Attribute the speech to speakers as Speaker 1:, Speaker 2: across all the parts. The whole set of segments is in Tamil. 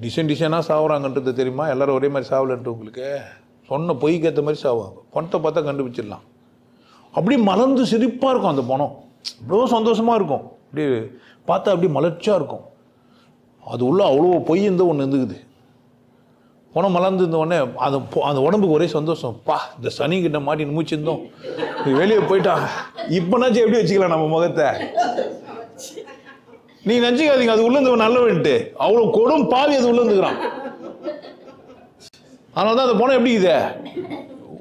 Speaker 1: டிசைனாக சாவுறாங்கன்றது தெரியுமா? எல்லோரும் ஒரே மாதிரி சாவலன்ட்டு உங்களுக்கு. சொன்ன பொய்க்கு ஏற்ற மாதிரி சாவாங்க. பணத்தை பார்த்தா கண்டுபிடிச்சிடலாம். அப்படி மலர்ந்து சிரிப்பாக இருக்கும் அந்த பணம். அவ்வளோ சந்தோஷமாக இருக்கும். அப்படி பார்த்தா அப்படி மலர்ச்சியாக இருக்கும். அது உள்ள அவ்வளோ பொய் இருந்தால் ஒன்று இருந்துக்குது. பணம் மலர்ந்து இருந்தோடனே அந்த உடம்புக்கு ஒரே சந்தோஷம். இந்த சனிக்கிட்ட மாட்டின்னு மூச்சிருந்தோம், வெளியே போயிட்டா. இப்போனாச்சும் எப்படி வச்சுக்கலாம் நம்ம முகத்தை? நீ நினச்சிக்காதீங்க அது உள்ளேருந்து நல்லவன்ட்டு. அவ்வளோ கொடும் பாவி அது உள்ளேருந்துக்கிறான். அதனால தான் அந்த பணம் எப்படி இது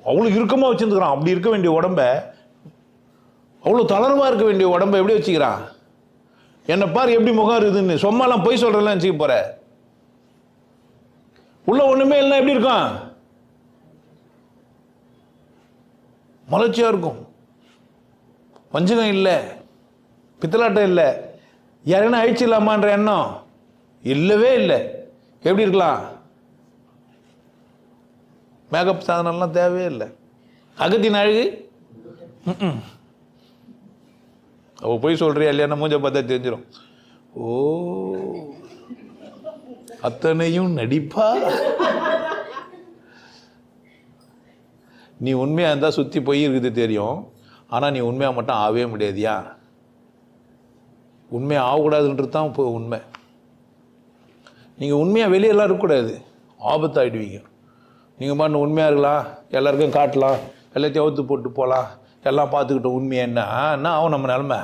Speaker 1: அவ்வளோ இறுக்கமாக வச்சுருந்துக்கிறான். அப்படி இருக்க வேண்டிய உடம்ப, அவ்வளோ தளர்வாக இருக்க வேண்டிய உடம்பை எப்படி வச்சுக்கிறான்? என்னை பாரு எப்படி முகம் இருக்குதுன்னு. சும்மாலாம் பொய் சொல்கிறலாம் வச்சுக்க போகிற. உள்ள ஒன்றுமே இல்லைன்னா எப்படி இருக்கும்? மலர்ச்சியாக இருக்கும். வஞ்சகம் இல்லை, பித்தலாட்டம் இல்லை, யாரைனா அழிச்சிடலாமான்ற எண்ணம் இல்லவே இல்லை. எப்படி இருக்கலாம்? மேக்கப் சாதனம்லாம் தேவையே இல்லை. அகத்தின் அழகு அவள் போய் சொல்கிறியா இல்லையா மூஞ்ச பார்த்தா தெரிஞ்சிடும். ஓ, அத்தனையும் நடிப்பா. நீ உண்மையாக இருந்தால் சுற்றி போய் இருக்குது தெரியும். ஆனால் நீ உண்மையாக மட்டும் ஆகவே முடியாதியா? உண்மையாக ஆகக்கூடாதுன்றது தான் இப்போ உண்மை. நீங்கள் உண்மையாக வெளியெல்லாம் இருக்கக்கூடாது, ஆபத்தாகிடுவீங்க. நீங்கள் பாட்டு உண்மையாக இருக்கலாம், எல்லாருக்கும் காட்டலாம், எல்லாத்தையும் அவுத்து போட்டு போகலாம், எல்லாம் பார்த்துக்கிட்டோம். உண்மையாக என்ன ஆகும் நம்ம நிலமை?